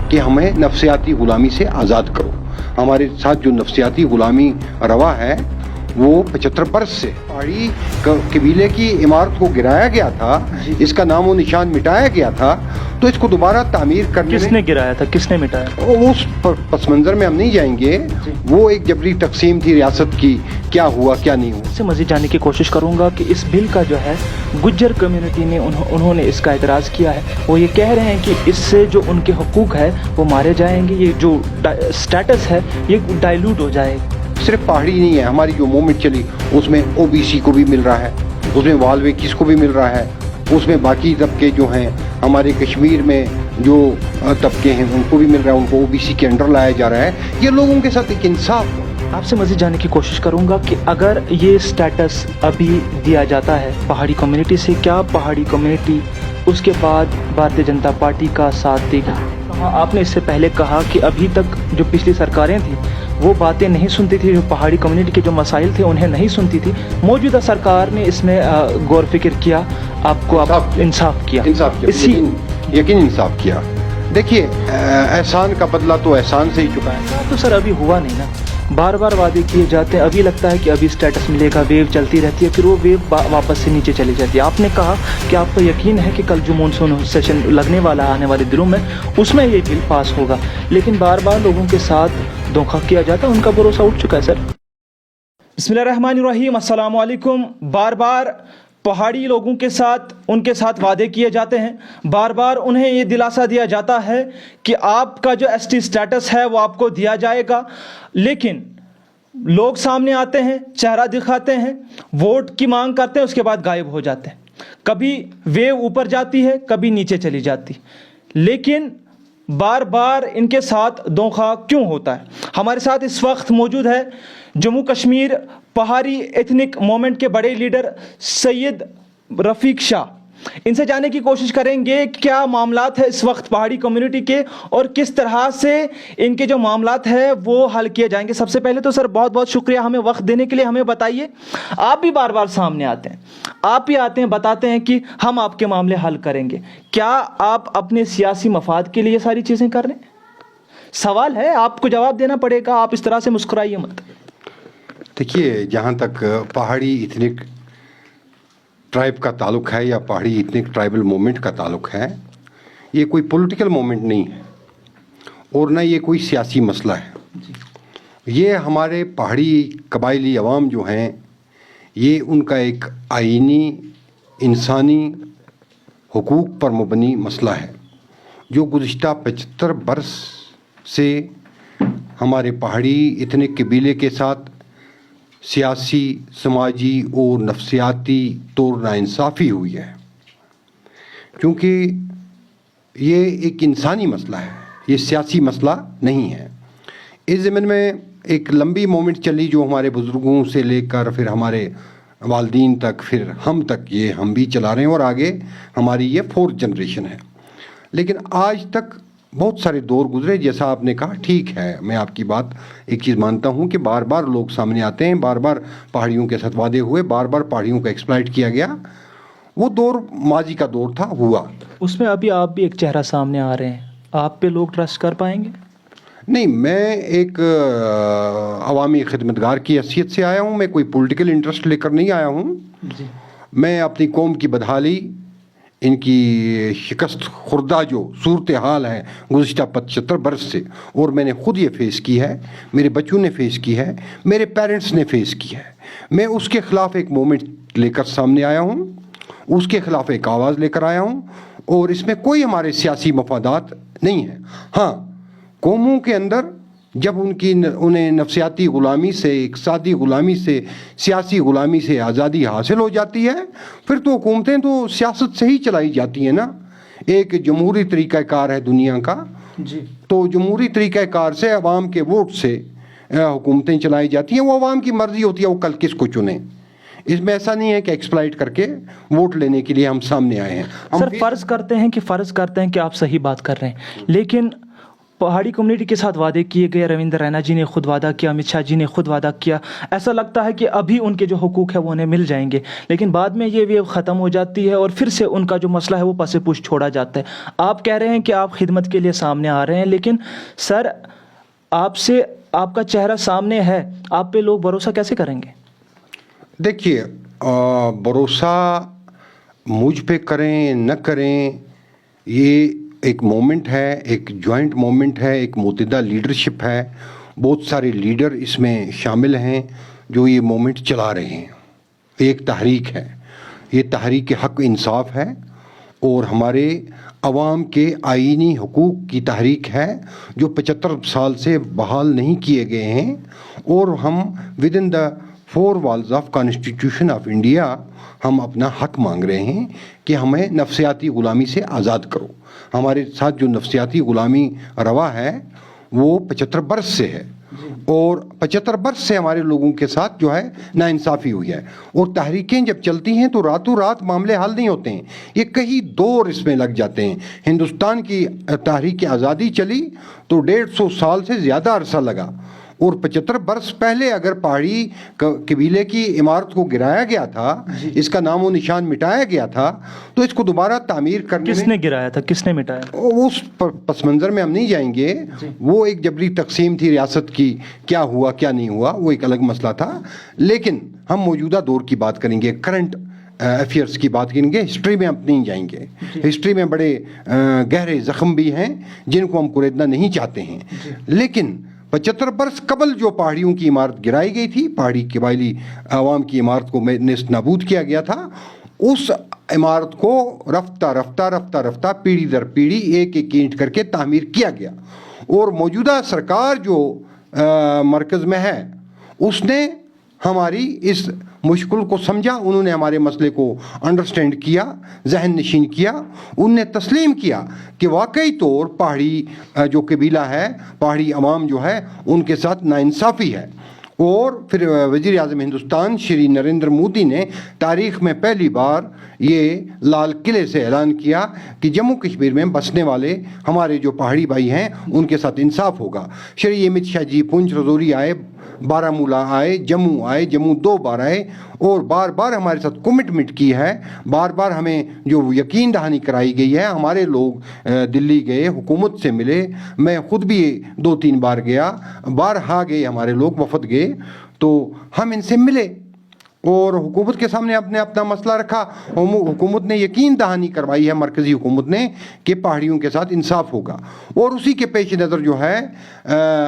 کہ ہمیں نفسیاتی غلامی سے آزاد کرو. ہمارے ساتھ جو نفسیاتی غلامی روا ہے وہ 75 برس سے پہاڑی قبیلے کی عمارت کو گرایا گیا تھا, اس کا نام و نشان مٹایا گیا تھا, تو اس کو دوبارہ تعمیر کرنے کس نے گرایا تھا, کس نے مٹایا؟ وہ اس پس منظر میں ہم نہیں جائیں گے. وہ ایک جبری تقسیم تھی ریاست کی, کیا ہوا کیا نہیں ہوا. اس سے مزید جاننے کی کوشش کروں گا کہ اس بل کا جو ہے گجر کمیونٹی نے انہوں نے اس کا اعتراض کیا ہے. وہ یہ کہہ رہے ہیں کہ اس سے جو ان کے حقوق ہے وہ مارے جائیں گے, یہ جو سٹیٹس ہے یہ ڈائلوٹ ہو جائے گا. صرف پہاڑی نہیں ہے, ہماری جو موومنٹ چلی اس میں او بی سی کو بھی مل رہا ہے, اس میں والویکیز کو بھی مل رہا ہے, اس میں باقی طبقے جو ہیں ہمارے کشمیر میں جو طبقے ہیں ان کو بھی مل رہا ہے, ان کو او بی سی کے انڈر لایا جا رہا ہے. یہ لوگوں کے ساتھ ایک انصاف. آپ سے مزید جاننے کی کوشش کروں گا کہ اگر یہ سٹیٹس ابھی دیا جاتا ہے پہاڑی کمیونٹی سے, کیا پہاڑی کمیونٹی اس کے بعد بھارتیہ جنتا پارٹی کا ساتھ دے گی؟ آپ نے اس سے پہلے کہا کہ ابھی تک جو پچھلی سرکاریں تھیں وہ باتیں نہیں سنتی تھی, جو پہاڑی کمیونٹی کے جو مسائل تھے انہیں نہیں سنتی تھی. موجودہ سرکار نے اس میں غور فکر کیا, آپ کو انصاف کیا, یقین انصاف کیا. دیکھیے احسان کا بدلہ تو احسان سے ہی چکا ہے. تو سر ابھی ہوا نہیں نا, بار بار وعدے کیے جاتے ہیں, ابھی لگتا ہے کہ ابھی سٹیٹس ملے گا, ویو چلتی رہتی ہے, پھر وہ ویو واپس سے نیچے چلی جاتی ہے. آپ نے کہا کہ آپ کو یقین ہے کہ کل جو مونسون سیشن لگنے والا آنے والے دنوں میں اس میں یہ بل پاس ہوگا, لیکن بار بار لوگوں کے ساتھ دھوکہ کیا جاتا ہے, ان کا بھروسہ اٹھ چکا ہے. سر بسم اللہ الرحمن الرحیم, السلام علیکم. بار بار پہاڑی لوگوں کے ساتھ ان کے ساتھ وعدے کیے جاتے ہیں, بار بار انہیں یہ دلاسا دیا جاتا ہے کہ آپ کا جو ایس ٹی سٹیٹس ہے وہ آپ کو دیا جائے گا, لیکن لوگ سامنے آتے ہیں, چہرہ دکھاتے ہیں, ووٹ کی مانگ کرتے ہیں, اس کے بعد غائب ہو جاتے ہیں. کبھی ویو اوپر جاتی ہے, کبھی نیچے چلی جاتی, لیکن بار بار ان کے ساتھ دھوکہ کیوں ہوتا ہے؟ ہمارے ساتھ اس وقت موجود ہے جموں کشمیر پہاڑی ایتھنک موومنٹ کے بڑے لیڈر سید رفیق شاہ. ان سے جاننے کی کوشش کریں گے کیا معاملات ہیں اس وقت پہاڑی کمیونٹی کے اور کس طرح سے ان کے جو معاملات ہیں وہ حل کیے جائیں گے. سب سے پہلے تو سر بہت بہت شکریہ ہمیں وقت دینے کے لیے. ہمیں بتائیے, آپ بھی بار بار سامنے آتے ہیں, آپ بھی آتے ہیں, بتاتے ہیں کہ ہم آپ کے معاملے حل کریں گے. کیا آپ اپنے سیاسی مفاد کے لیے یہ ساری چیزیں کر رہے ہیں؟ سوال ہے, آپ کو جواب دینا پڑے گا, آپ اس طرح سے مسکرائیے مت. دیکھیے جہاں تک پہاڑی ایتھنک ٹرائب کا تعلق ہے یا پہاڑی ایتھنک ٹرائبل موومنٹ کا تعلق ہے, یہ کوئی پولیٹیکل موومنٹ نہیں ہے اور نہ یہ کوئی سیاسی مسئلہ ہے. یہ ہمارے پہاڑی قبائلی عوام جو ہیں یہ ان کا ایک آئینی انسانی حقوق پر مبنی مسئلہ ہے جو گزشتہ 75 برس سے ہمارے پہاڑی ایتھنک قبیلے کے ساتھ سیاسی, سماجی اور نفسیاتی طور ناانصافی ہوئی ہے. کیونکہ یہ ایک انسانی مسئلہ ہے, یہ سیاسی مسئلہ نہیں ہے. اس ضمن میں ایک لمبی موومنٹ چلی جو ہمارے بزرگوں سے لے کر پھر ہمارے والدین تک, پھر ہم تک, یہ ہم بھی چلا رہے ہیں اور آگے ہماری یہ 4th جنریشن ہے. لیکن آج تک بہت سارے دور گزرے. جیسا آپ نے کہا ٹھیک ہے, میں آپ کی بات ایک چیز مانتا ہوں کہ بار بار لوگ سامنے آتے ہیں, بار بار پہاڑیوں کے ساتھ وعدے ہوئے, بار بار پہاڑیوں کا ایکسپلائٹ کیا گیا. وہ دور ماضی کا دور تھا, ہوا. اس میں ابھی آپ بھی ایک چہرہ سامنے آ رہے ہیں, آپ پہ لوگ ٹرسٹ کر پائیں گے؟ نہیں, میں ایک عوامی خدمتگار کی حیثیت سے آیا ہوں, میں کوئی پولیٹیکل انٹرسٹ لے کر نہیں آیا ہوں. میں اپنی قوم کی بدحالی, ان کی شکست خوردہ جو صورتحال ہے گزشتہ 75 برس سے, اور میں نے خود یہ فیس کی ہے, میرے بچوں نے فیس کی ہے, میرے پیرنٹس نے فیس کی ہے. میں اس کے خلاف ایک موومنٹ لے کر سامنے آیا ہوں, اس کے خلاف ایک آواز لے کر آیا ہوں, اور اس میں کوئی ہمارے سیاسی مفادات نہیں ہیں. ہاں, قوموں کے اندر جب انہیں نفسیاتی غلامی سے, اقتصادی غلامی سے, سیاسی غلامی سے آزادی حاصل ہو جاتی ہے, پھر تو حکومتیں تو سیاست سے ہی چلائی جاتی ہیں نا. ایک جمہوری طریقہ کار ہے دنیا کا, تو جمہوری طریقہ کار سے عوام کے ووٹ سے حکومتیں چلائی جاتی ہیں. وہ عوام کی مرضی ہوتی ہے وہ کل کس کو چنیں. اس میں ایسا نہیں ہے کہ ایکسپلائٹ کر کے ووٹ لینے کے لیے ہم سامنے آئے ہیں. سر فرض کرتے ہیں کہ آپ صحیح بات کر رہے ہیں, لیکن पहाड़ी कम्युनिटी के साथ वादे किए गए, रविंद्र रैना जी ने खुद वादा किया, अमित शाह जी ने खुद वादा किया, ऐसा लगता है कि अभी उनके जो हुकूक है वो उन्हें मिल जाएंगे, लेकिन बाद में ये वेव ख़त्म हो जाती है और फिर से उनका जो मसला है वो पसे पूछ छोड़ा जाता है। आप कह रहे हैं कि आप खिदमत के लिए सामने आ रहे हैं, लेकिन सर आपसे आपका चेहरा सामने है, आप पे लोग भरोसा कैसे करेंगे? देखिए, भरोसा मुझ पे करें न करें, ये एक मोमेंट है, एक जॉइंट मोमेंट है, एक मुतहिदा लीडरशिप है। बहुत सारे लीडर इसमें शामिल हैं जो ये मोमेंट चला रहे हैं। एक तहरीक है, ये तहरीक हक़ इंसाफ है और हमारे अवाम के आईनी हुकूक की तहरीक है जो 75 साल से बहाल नहीं किए गए हैं। और हम with in the 4 walls of constitution of India हम अपना हक मांग रहे हैं कि हमें नफसियाती ग़ुलामी से आज़ाद करो। हमारे साथ जो नफसियाती ग़ुलामी रवा है वो 75 बरस से है और 75 बरस से हमारे लोगों के साथ जो है नाइंसाफ़ी हुई है। और तहरीकें जब चलती हैं तो रातों रात मामले हल नहीं होते हैं, ये कई दौर इसमें लग जाते हैं। हिंदुस्तान की तहरीक आज़ादी चली तो 150 साल से ज़्यादा अरसा लगा और 75 बरस पहले अगर पहाड़ी कबीले की इमारत को गिराया गया था, इसका नामो निशान मिटाया गया था, तो इसको दोबारा तामीर करने किसने गिराया था, किसने मिटाया? उस पस मंज़र में हम नहीं जाएंगे। वो एक जबरी तकसीम थी रियासत की, क्या हुआ क्या नहीं हुआ वो एक अलग मसला था। लेकिन हम मौजूदा दौर की बात करेंगे, करंट अफेयर्स की बात करेंगे, हिस्ट्री में हम नहीं जाएंगे। हिस्ट्री में बड़े गहरे ज़ख्म भी हैं जिनको हम कुरेदना नहीं चाहते हैं। लेकिन 75 बरस कबल जो पहाड़ियों की इमारत गिराई गई थी, पहाड़ी कबायली आवाम की इमारत को नेस्त नाबूद किया गया था, उस इमारत को रफ्ता रफ्ता रफ्ता रफ्ता पीढ़ी दर पीढ़ी एक एक ईंट करके तामीर किया गया। और मौजूदा सरकार जो मरकज़ में है उसने हमारी इस मुश्किल को समझा, उन्होंने हमारे मसले को अंडरस्टैंड किया, जहन नशीन किया, उनने तस्लीम किया कि वाकई तौर पहाड़ी जो कबीला है, पहाड़ी अवाम जो है उनके साथ नाइंसाफ़ी है। और फिर वज़ीर आज़म हिंदुस्तान श्री नरेंद्र मोदी ने तारीख़ में पहली बार ये लाल किले से ऐलान किया कि जम्मू कश्मीर में बसने वाले हमारे जो पहाड़ी भाई हैं उनके साथ इंसाफ होगा। श्री अमित शाह जी पुंछ रजौरी आए, बारामूला आए, जम्मू आए, जम्मू 2 बार आए और बार बार हमारे साथ कमिटमेंट की है, बार बार हमें जो यकीन दहानी कराई गई है। हमारे लोग दिल्ली गए, हुकूमत से मिले, मैं ख़ुद भी 2-3 बार गया, बारहा गए हमारे लोग, वफद गए, तो हम इनसे मिले और हुकूमत के सामने अपने अपना मसला रखा। हुकूमत ने यकीन दहानी करवाई है, मरकज़ी हुकूमत ने, कि पहाड़ियों के साथ इंसाफ होगा। और उसी के पेश नज़र जो है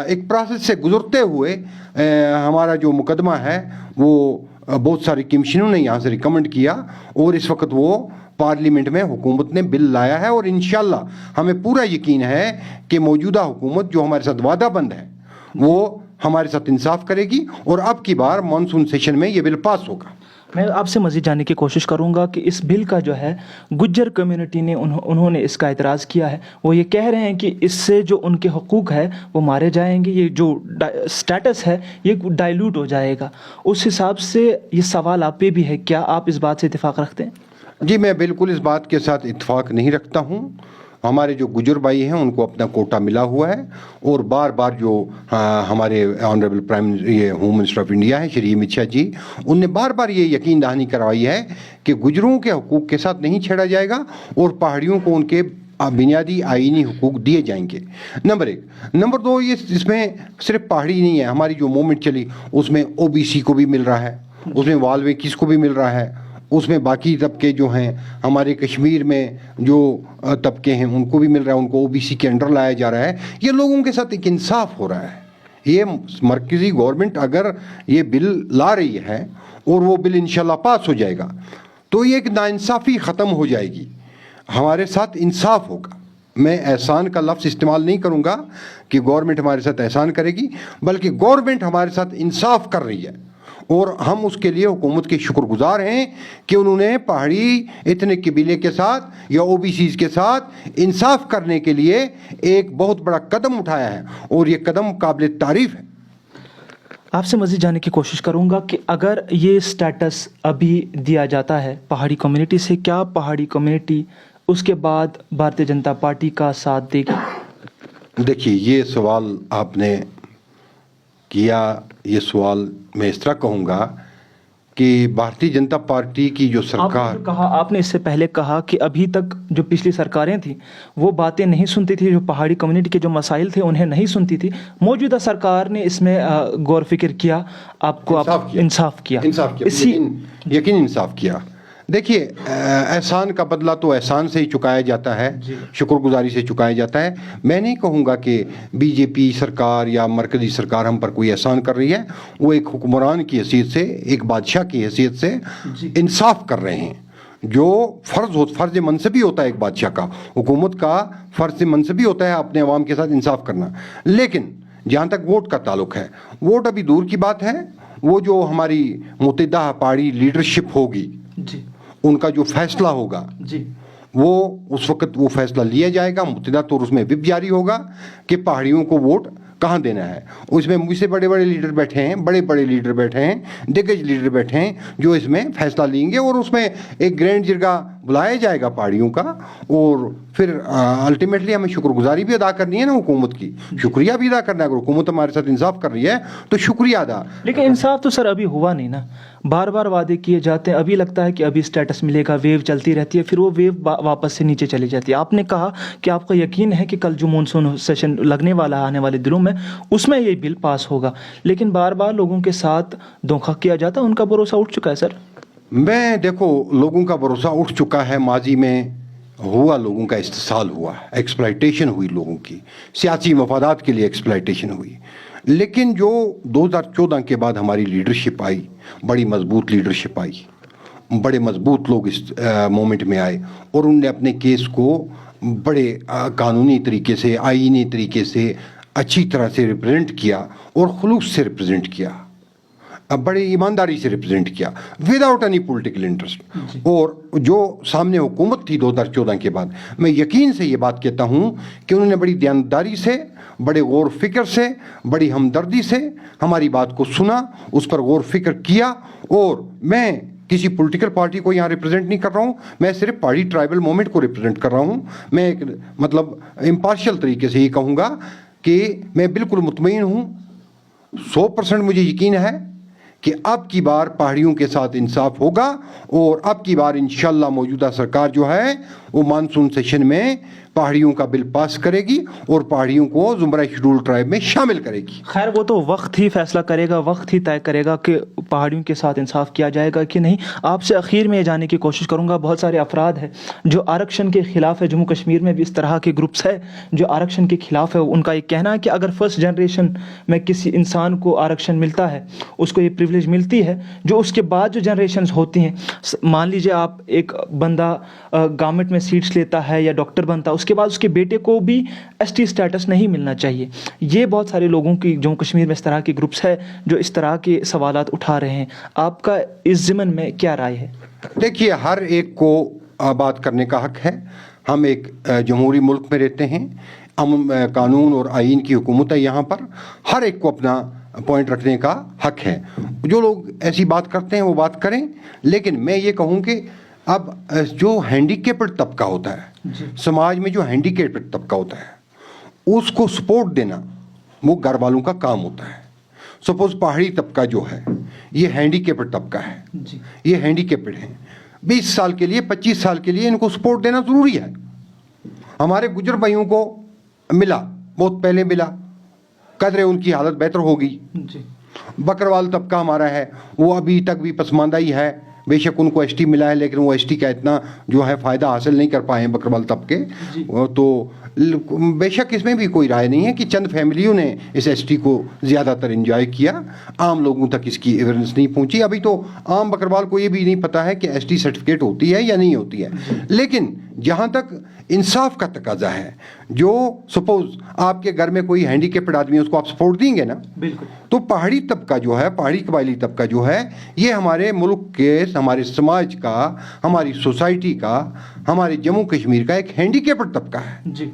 एक प्रोसेस से गुज़रते हुए हमारा जो मुकदमा है वो बहुत सारी कमीशनों ने यहाँ से रिकमेंड किया और इस वक्त वो पार्लियामेंट में हुकूमत ने बिल लाया है। और इंशाअल्लाह हमें पूरा यकीन है कि मौजूदा हुकूमत जो हमारे साथ वादा बंद है वो हमारे साथ इंसाफ करेगी और अब की बार मानसून सेशन में ये बिल पास होगा। मैं आपसे मज़ीद जानने की कोशिश करूंगा कि इस बिल का जो है गुज्जर कम्युनिटी ने उन्होंने इसका एतराज़ किया है। वो ये कह रहे हैं कि इससे जो उनके हुकूक है वो मारे जाएंगे, ये जो स्टेटस है ये डाइल्यूट हो जाएगा। उस हिसाब से ये सवाल आप पे भी है, क्या आप इस बात से इत्तेफाक रखते हैं? जी, मैं बिल्कुल इस बात के साथ इत्तेफाक नहीं रखता हूँ। हमारे जो गुजर भाई हैं उनको अपना कोटा मिला हुआ है और बार बार जो हमारे honourable home minister of India है श्री अमित शाह जी, उनने बार बार ये यकीन दहानी करवाई है कि गुजरों के हुकूक के साथ नहीं छेड़ा जाएगा और पहाड़ियों को उनके बुनियादी आईनी हुकूक दिए जाएंगे। नंबर 1। नंबर 2, ये इसमें सिर्फ पहाड़ी नहीं है, हमारी जो मूवमेंट चली उसमें OBC को भी मिल रहा है, उसमें वाल्मीकिस को भी मिल रहा है, उसमें बाकी तबके जो हैं हमारे कश्मीर में जो तबके हैं उनको भी मिल रहा है, उनको OBC के अंडर लाया जा रहा है। ये लोगों के साथ एक इंसाफ हो रहा है। ये मरकज़ी गवर्नमेंट अगर ये बिल ला रही है और वो बिल इंशाल्लाह पास हो जाएगा तो ये एक नाइंसाफ़ी ख़त्म हो जाएगी, हमारे साथ इंसाफ होगा। मैं एहसान का लफ्ज़ इस्तेमाल नहीं करूँगा कि गवर्नमेंट हमारे साथ एहसान करेगी, बल्कि गवर्नमेंट हमारे साथ इंसाफ कर रही है और हम उसके लिए हुकूमत के शुक्रगुजार हैं कि उन्होंने पहाड़ी इतने कबीले के साथ या OBCs के साथ इंसाफ करने के लिए एक बहुत बड़ा कदम उठाया है और ये कदम काबिल तारीफ़ है। आपसे मज़ीद जानने की कोशिश करूंगा कि अगर ये स्टेटस अभी दिया जाता है पहाड़ी कम्युनिटी से, क्या पहाड़ी कम्युनिटी उसके बाद भारतीय जनता पार्टी का साथ देगी? देखिए, ये सवाल आपने किया, ये सवाल मैं इस तरह कहूँगा कि भारतीय जनता पार्टी की जो आपने सरकार, जो कहा, आपने इससे पहले कहा कि अभी तक जो पिछली सरकारें थी वो बातें नहीं सुनती थी, जो पहाड़ी कम्युनिटी के जो मसाइल थे उन्हें नहीं सुनती थी। मौजूदा सरकार ने इसमें गौर फिक्र किया, आपको इंसाफ किया इसी यकीन इंसाफ किया। देखिए, एहसान का बदला तो एहसान से ही चुकाया जाता है, शुक्रगुजारी से चुकाया जाता है। मैं नहीं कहूँगा कि बीजेपी सरकार या मरकजी सरकार हम पर कोई एहसान कर रही है। वो एक हुक्मरान की हैसियत से, एक बादशाह की हैसियत से इंसाफ कर रहे हैं। जो फ़र्ज़ मनसबी होता है एक बादशाह का, हुकूमत का फ़र्ज़ मनसबी होता है अपने अवाम के साथ इंसाफ करना। लेकिन जहाँ तक वोट का ताल्लुक है, वोट अभी दूर की बात है। वो जो हमारी मुत्तहिदा पहाड़ी लीडरशिप होगी, उनका जो फैसला होगा वो उस वक्त वो फैसला लिया जाएगा। मुत्तहिदा तौर उसमें विप जारी होगा कि पहाड़ियों को वोट कहाँ देना है। उसमें मुझसे बड़े बड़े लीडर बैठे हैं, बड़े बड़े लीडर बैठे हैं, दिग्गज लीडर बैठे हैं जो इसमें फैसला लेंगे और उसमें एक ग्रैंड जिरगा बुलाया जाएगा पहाड़ियों का। और फिर अल्टीमेटली हमें शुक्रगुजारी भी अदा करनी है ना हुकूमत की, शुक्रिया भी अदा करना है। अगर हुकूमत हमारे साथ इंसाफ कर रही है तो शुक्रिया अदा। लेकिन इंसाफ तो सर अभी हुआ नहीं ना, बार बार वादे किए जाते हैं, अभी लगता है कि अभी स्टेटस मिलेगा, वेव चलती रहती है, फिर वो वेव वापस से नीचे चली जाती है। आपने कहा कि आपका यकीन है कि कल जो मानसून सेशन लगने वाला है आने वाले दिनों में, उसमें ये बिल पास होगा, लेकिन बार बार लोगों के साथ धोखा किया जाता है, उनका भरोसा उठ चुका है सर। देखो, लोगों का भरोसा उठ चुका है। माजी में हुआ, लोगों का इस्तेसाल हुआ, एक्सप्लॉयटेशन हुई, लोगों की सियासी मफादात के लिए एक्सप्लॉयटेशन हुई। लेकिन जो 2014 के बाद हमारी लीडरशिप आई, बड़ी मजबूत लीडरशिप आई, बड़े मजबूत लोग इस मोमेंट में आए और उनने अपने केस को बड़े कानूनी तरीके से, आईनी तरीके से अच्छी तरह से रिप्रेजेंट किया और खुलूस से रिप्रेजेंट किया, बड़ी ईमानदारी से रिप्रेजेंट किया, विदाउट एनी पॉलिटिकल इंटरेस्ट। और जो सामने हुकूमत थी 2014 के बाद, मैं यकीन से ये बात कहता हूँ कि उन्होंने बड़ी दयानतदारी से, बड़े गौर फिक्र से, बड़ी हमदर्दी से हमारी बात को सुना, उस पर गौर फिक्र किया। और मैं किसी पॉलिटिकल पार्टी को यहाँ रिप्रेजेंट नहीं कर रहा हूँ, मैं सिर्फ पहाड़ी ट्राइबल मूवमेंट को रिप्रेजेंट कर रहा हूँ। मैं एक मतलब इम्पार्शियल तरीके से ये कहूँगा कि मैं बिल्कुल मुतमईन हूँ, 100% मुझे यकीन है कि अब की बार पहाड़ियों के साथ इंसाफ होगा और अब की बार इंशाल्लाह मौजूदा सरकार जो है वो मानसून सेशन में पहाड़ियों का बिल पास करेगी और पहाड़ियों को ज़ुमरा शेड्यूल ट्राइब में शामिल करेगी। खैर वो तो वक्त ही फैसला करेगा, वक्त ही तय करेगा कि पहाड़ियों के साथ इंसाफ किया जाएगा कि नहीं। आपसे आखिर में ये जानने की कोशिश करूंगा, बहुत सारे अफराद हैं जो आरक्षण के खिलाफ है, जम्मू कश्मीर में भी इस तरह के ग्रुप्स है जो आरक्षण के खिलाफ है। उनका ये कहना है कि अगर फर्स्ट जनरेशन में किसी इंसान को आरक्षण मिलता है, उसको ये प्रिविलेज मिलती है, जो उसके बाद जो जनरेशन होती हैं, मान लीजिए आप एक बंदा गवर्नमेंट में सीट्स लेता है या डॉक्टर बनता है, उसके बाद उसके बेटे को भी एसटी स्टेटस नहीं मिलना चाहिए। ये बहुत सारे लोगों की जम्मू कश्मीर में इस तरह के ग्रुप्स है जो इस तरह के सवालात उठा रहे हैं। आपका इस ज़िमन में क्या राय है? देखिए, हर एक को बात करने का हक है। हम एक जमहूरी मुल्क में रहते हैं, कानून और आइन की हुकूमत है यहाँ पर, हर एक को अपना पॉइंट रखने का हक है। जो लोग ऐसी बात करते हैं वो बात करें, लेकिन मैं ये कहूँ कि अब जो हैंडीकेप्ड तबका होता है समाज में, जो हैंडीकेप्ड तबका होता है उसको सपोर्ट देना वो घर वालों का काम होता है। सपोज पहाड़ी तबका जो है ये हैंडीकेप्ड तबका है, ये हैंडीकेप्ड है, 20 साल के लिए 25 साल के लिए इनको सपोर्ट देना ज़रूरी है। हमारे गुजर भाइयों को मिला, बहुत पहले मिला, कदरे उनकी हालत बेहतर होगी। बकरवाल तबका हमारा है वो अभी तक भी पसमानदा ही है, बेशक उनको एसटी मिला है लेकिन वो एसटी का इतना जो है फ़ायदा हासिल नहीं कर पाए हैं बकरवाल तबके। तो बेशक इसमें भी कोई राय नहीं है कि चंद फैमिलियों ने इस एसटी को ज़्यादातर एंजॉय किया, आम लोगों तक इसकी अवेयरनेस नहीं पहुंची। अभी तो आम बकरवाल को ये भी नहीं पता है कि एसटी सर्टिफिकेट होती है या नहीं होती है। लेकिन जहाँ तक इंसाफ का तकाजा है, जो सपोज आपके घर में कोई हैंडीकेप्ड आदमी है उसको आप सपोर्ट देंगे ना, बिल्कुल। तो पहाड़ी तबका जो है, पहाड़ी कबायली तबका जो है, ये हमारे मुल्क के, हमारे समाज का, हमारी सोसाइटी का, हमारे जम्मू कश्मीर का एक हैंडीकेप्ड तबका है जी,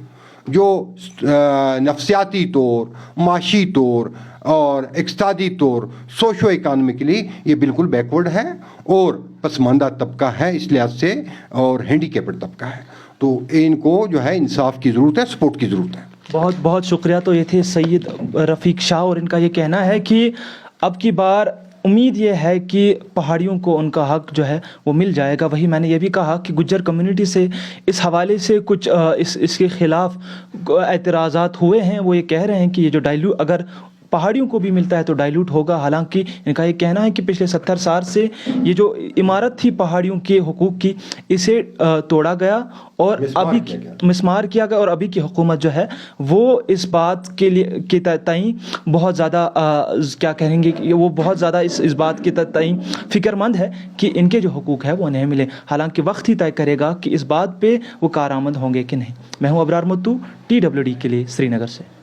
जो नफसियाती तौर, माशी तौर और इक्तिसादी तौर, सोशो इकानमिकली ये बिल्कुल बैकवर्ड है और पसमानदा तबका है इस लिहाज से, और हैंडीकेप्ड तबका है। तो इनको जो है इंसाफ की ज़रूरत है, सपोर्ट की ज़रूरत है। बहुत बहुत शुक्रिया। तो ये थे सैयद रफ़ीक शाह और इनका ये कहना है कि अब की बार उम्मीद ये है कि पहाड़ियों को उनका हक जो है वो मिल जाएगा। वही मैंने ये भी कहा कि गुज्जर कम्युनिटी से इस हवाले से कुछ इसके ख़िलाफ़ एतराज़ात हुए हैं। वो ये कह रहे हैं कि ये जो अगर पहाड़ियों को भी मिलता है तो डाइल्यूट होगा। हालांकि इनका ये कहना है कि पिछले 70 साल से ये जो इमारत थी पहाड़ियों के हुकूक की, इसे तोड़ा गया और अभी मिसमार किया गया और अभी की हुकूमत जो है वो इस बात के लिए के तईं बहुत ज़्यादा क्या कहेंगे कि वो बहुत ज़्यादा इस बात के तईं फ़िक्रमंद है कि इनके जो हुकूक है वो नहीं मिले। हालांकि वक्त ही तय करेगा कि इस बात पे वो कारआमद होंगे कि नहीं। मैं हूँ अबरार मुत्तू, TWD के लिए श्रीनगर से।